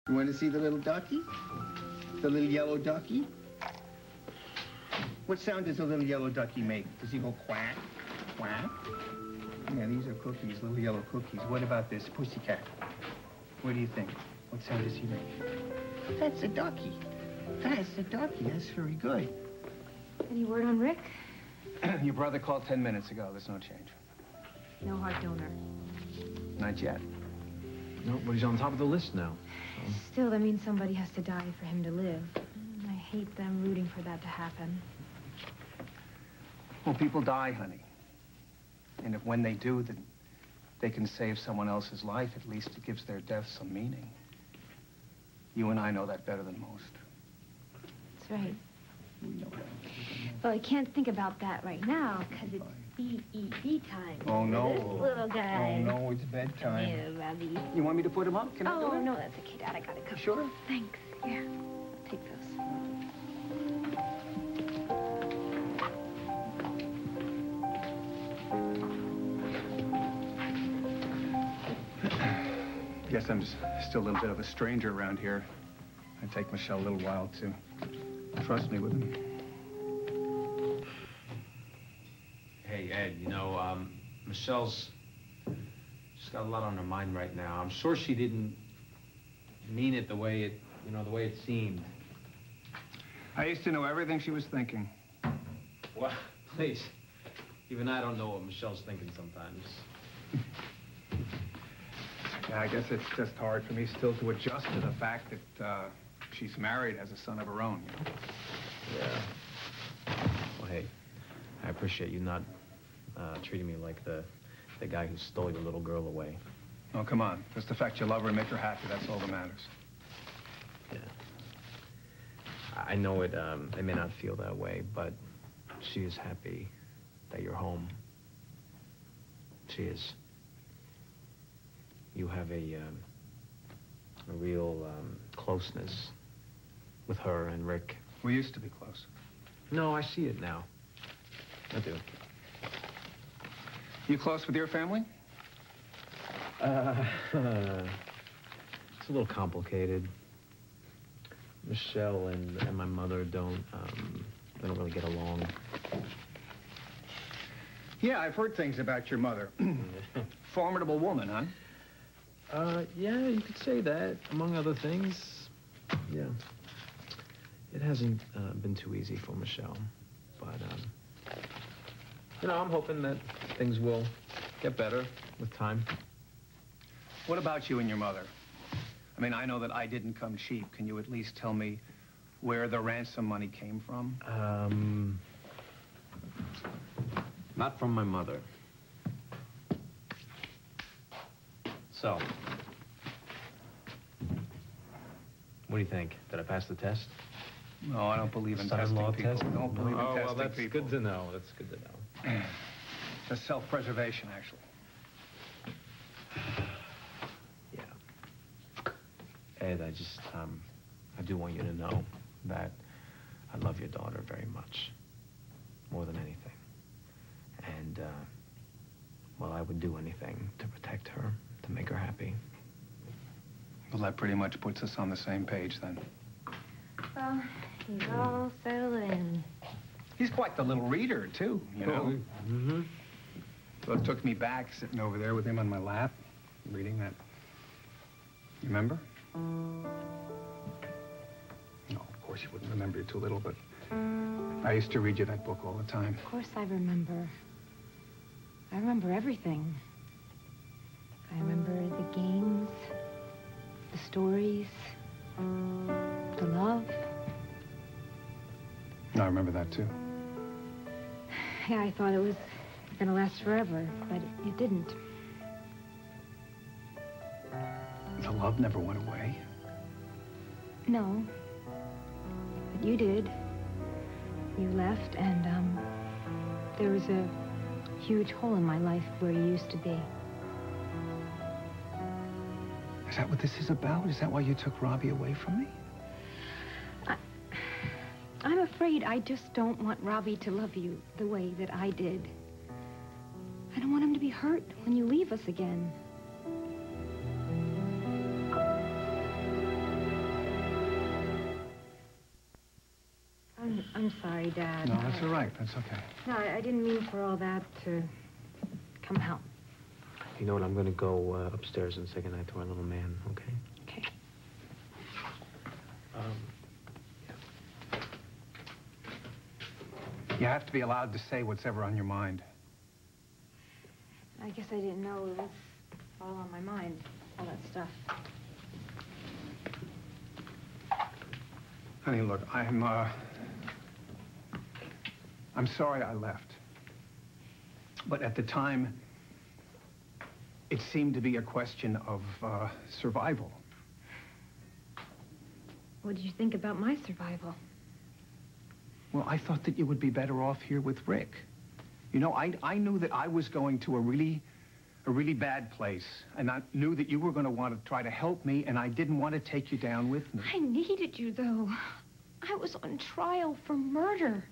You want to see the little ducky? The little yellow ducky? What sound does a little yellow ducky make? Does he go quack, quack? Yeah, these are cookies, little yellow cookies. What about this pussycat? What do you think? What sound does he make? That's a ducky. That's a ducky. That's very good. Any word on Rick? Your brother called 10 minutes ago. There's no change. No heart donor. Not yet. No, but he's on top of the list now. So. Still, that means somebody has to die for him to live. I hate them rooting for that to happen. Well, people die, honey. And if when they do, that they can save someone else's life, at least it gives their death some meaning. You and I know that better than most. That's right. We know that. Well, I can't think about that right now, because it's B-E-D time. Oh, no. This little guy. Oh, no, it's bedtime. Yeah, Robbie. You want me to put him up? Can I do it? Oh, no, that's okay, Dad. I got a couple. Sure? Thanks. Here, take those. Guess I'm still a little bit of a stranger around here. It'd take Michelle a little while to trust me with him. Hey, Ed, you know, Michelle's she's got a lot on her mind right now. I'm sure she didn't mean it the way it, you know, the way it seemed. I used to know everything she was thinking. Well, please. Even I don't know what Michelle's thinking sometimes. Yeah, I guess it's just hard for me still to adjust to the fact that she's married, has a son of her own, you know? Yeah. Well, hey, I appreciate you not treating me like the guy who stole your little girl away. Oh, come on. Just the fact you love her and make her happy, that's all that matters. Yeah. I know it may not feel that way, but she is happy that you're home. She is. You have a real closeness with her and Rick. We used to be close. No, I see it now. I do. You close with your family? It's a little complicated. Michelle and my mother don't really get along. Yeah, I've heard things about your mother. Formidable woman, huh? Yeah, you could say that, among other things. Yeah. It hasn't been too easy for Michelle, but, you know, I'm hoping that things will get better with time. What about you and your mother? I mean, I know that I didn't come cheap. Can you at least tell me where the ransom money came from? Not from my mother. So, what do you think? Did I pass the test? No, I don't believe in testing Son-in-law people. test? Don't believe in testing well, that's people. good to know. That's good to know. Just self-preservation, actually. Yeah. Ed, I just, I do want you to know that I love your daughter very much. More than anything. And, well, I would do anything to protect her, to make her happy. Well, that pretty much puts us on the same page, then. Well, he's all settled in. He's quite the little reader, too, you know? Mm-hmm. So it took me back, sitting over there with him on my lap, reading that. You remember? No, of course you wouldn't remember. You're too little, but I used to read you that book all the time. Of course I remember. I remember everything. I remember the games, the stories, the love. I remember that, too. Yeah, I thought it was gonna last forever, but it didn't. The love never went away. No. But you did. You left, and, there was a huge hole in my life where you used to be. Is that what this is about? Is that why you took Robbie away from me? I'm afraid I just don't want Robbie to love you the way that I did. I don't want him to be hurt when you leave us again. I'm sorry, Dad. No, that's all right. That's okay. No, I didn't mean for all that to come out. You know what? I'm going to go upstairs and say goodnight to our little man, okay? Okay. Yeah. You have to be allowed to say what's ever on your mind. I guess I didn't know it was all on my mind, all that stuff. Honey, look, I'm sorry I left. But at the time, it seemed to be a question of survival. What did you think about my survival? Well, I thought that you would be better off here with Rick. You know, I knew that I was going to a really bad place, and I knew that you were going to want to try to help me, and I didn't want to take you down with me. I needed you, though. I was on trial for murder.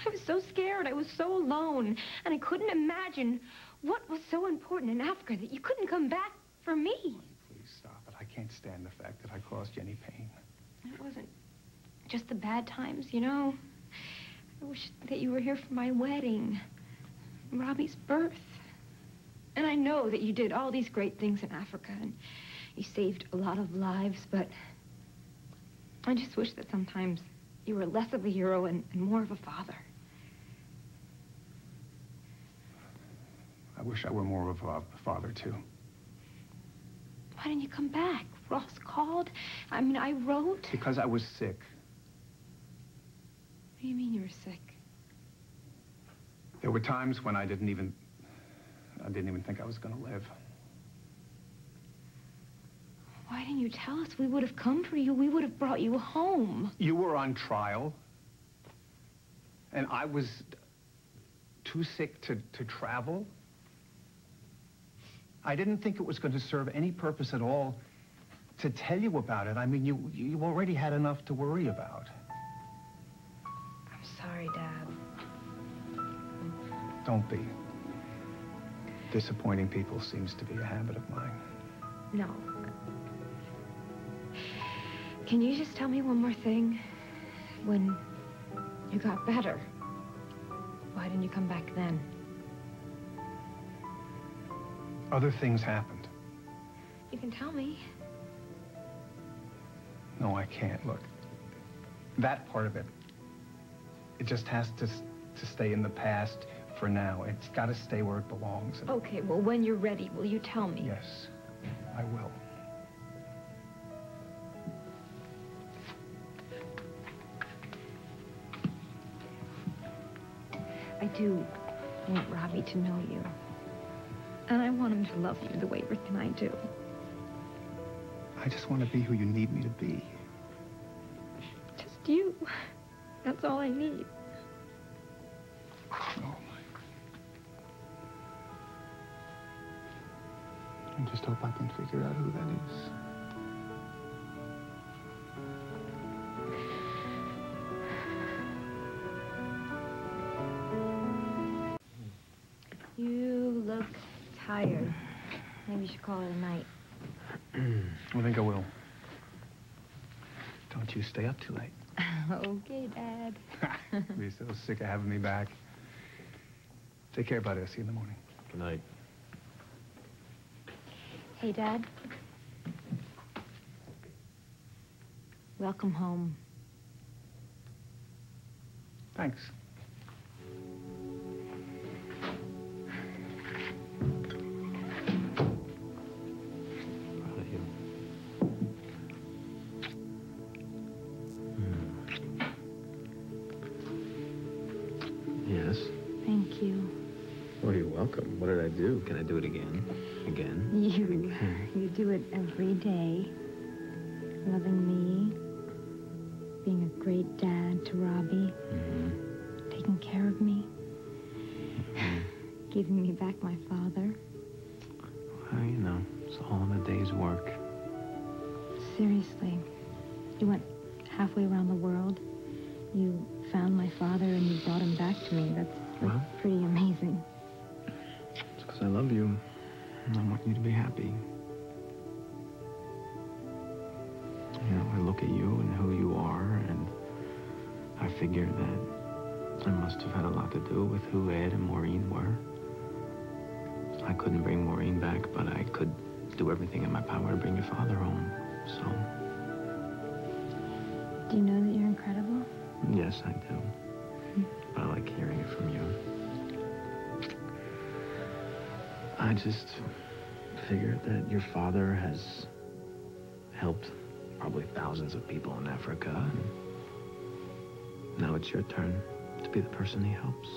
I was so scared. I was so alone, and I couldn't imagine what was so important in Africa that you couldn't come back for me. Please stop it. I can't stand the fact that I caused you any pain. It wasn't just the bad times, you know. I wish that you were here for my wedding, Robbie's birth. And I know that you did all these great things in Africa, and you saved a lot of lives, but I just wish that sometimes you were less of a hero and more of a father. I wish I were more of a father, too. Why didn't you come back? Ross called. I mean, I wrote. Because I was sick. What do you mean you were sick? There were times when I didn't even think I was going to live. Why didn't you tell us? We would have come for you. We would have brought you home. You were on trial, and I was too sick to travel. I didn't think it was going to serve any purpose at all to tell you about it. I mean, you already had enough to worry about. I'm sorry, Dad. Don't be. Disappointing people seems to be a habit of mine. No. Can you just tell me one more thing? When you got better, why didn't you come back then? Other things happened. You can tell me. No, I can't. Look, that part of it, it just has to stay in the past for now. It's got to stay where it belongs. Okay, well, when you're ready, will you tell me? Yes, I will. I do want Robbie to know you. And I want him to love you the way Rick and I do. I just want to be who you need me to be. Just you. That's all I need. Oh, I just hope I can figure out who that is. You look tired. Maybe you should call it a night. I think I will. Don't you stay up too late. Okay, Dad. You're so sick of having me back. Take care, buddy. I'll see you in the morning. Good night. Hey, Dad. Welcome home. Thanks. Proud of you. Yes? Thank you. Oh, you're welcome. What did I do? Can I do it again? Again? You do it every day. Loving me. Being a great dad to Robbie. Mm-hmm. Taking care of me. Mm-hmm. Giving me back my father. Well, you know, it's all in a day's work. Seriously. You went halfway around the world. You found my father and you brought him back to me. That's Well, pretty amazing. it's because I love you. And I want you to be happy. You know, I look at you and who you are and how I figured that I must have had a lot to do with who Ed and Maureen were. I couldn't bring Maureen back, but I could do everything in my power to bring your father home, so... Do you know that you're incredible? Yes, I do. But I like hearing it from you. I just figured that your father has helped probably thousands of people in Africa, and now it's your turn to be the person he helps.